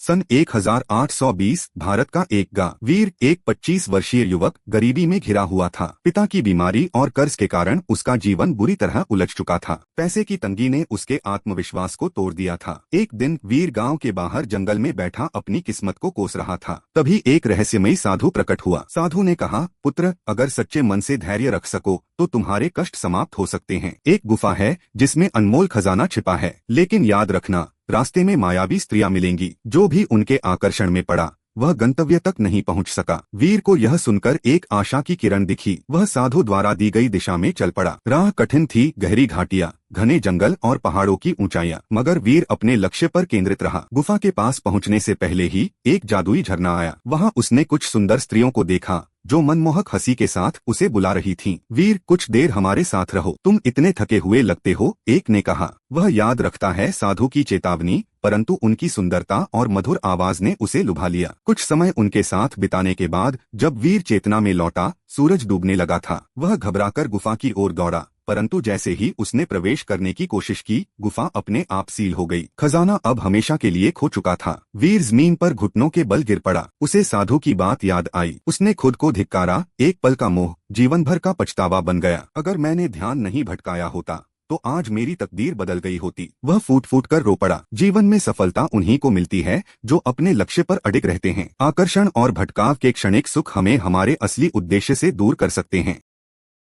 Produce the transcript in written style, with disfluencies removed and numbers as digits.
सन 1820 भारत का एक गांव। वीर एक 25 वर्षीय युवक गरीबी में घिरा हुआ था। पिता की बीमारी और कर्ज के कारण उसका जीवन बुरी तरह उलझ चुका था। पैसे की तंगी ने उसके आत्मविश्वास को तोड़ दिया था। एक दिन वीर गांव के बाहर जंगल में बैठा अपनी किस्मत को कोस रहा था। तभी एक रहस्यमयी साधु प्रकट हुआ। साधु ने कहा, पुत्र, अगर सच्चे मन से धैर्य रख सको तो तुम्हारे कष्ट समाप्त हो सकते हैं। एक गुफा है जिसमें अनमोल खजाना छिपा है, लेकिन याद रखना, रास्ते में मायावी स्त्रियां मिलेंगी। जो भी उनके आकर्षण में पड़ा वह गंतव्य तक नहीं पहुंच सका। वीर को यह सुनकर एक आशा की किरण दिखी। वह साधु द्वारा दी गई दिशा में चल पड़ा। राह कठिन थी, गहरी घाटियां, घने जंगल और पहाड़ों की ऊंचाइयां, मगर वीर अपने लक्ष्य पर केंद्रित रहा। गुफा के पास पहुंचने से पहले ही एक जादुई झरना आया। वहां उसने कुछ सुंदर स्त्रियों को देखा जो मनमोहक हंसी के साथ उसे बुला रही थीं। वीर, कुछ देर हमारे साथ रहो, तुम इतने थके हुए लगते हो, एक ने कहा। वह याद रखता है साधु की चेतावनी, परंतु उनकी सुंदरता और मधुर आवाज ने उसे लुभा लिया। कुछ समय उनके साथ बिताने के बाद जब वीर चेतना में लौटा, सूरज डूबने लगा था। वह घबराकर गुफा की ओर दौड़ा, परंतु जैसे ही उसने प्रवेश करने की कोशिश की, गुफा अपने आप सील हो गई। खजाना अब हमेशा के लिए खो चुका था। वीर जमीन पर घुटनों के बल गिर पड़ा। उसे साधु की बात याद आई। उसने खुद को धिक्कारा। एक पल का मोह जीवन भर का पछतावा बन गया। अगर मैंने ध्यान नहीं भटकाया होता तो आज मेरी तकदीर बदल गई होती। वह फूट फूट कर रो पड़ा। जीवन में सफलता उन्हीं को मिलती है जो अपने लक्ष्य पर अडिग रहते हैं। आकर्षण और भटकाव के क्षणिक सुख हमें हमारे असली उद्देश्य से दूर कर सकते हैं।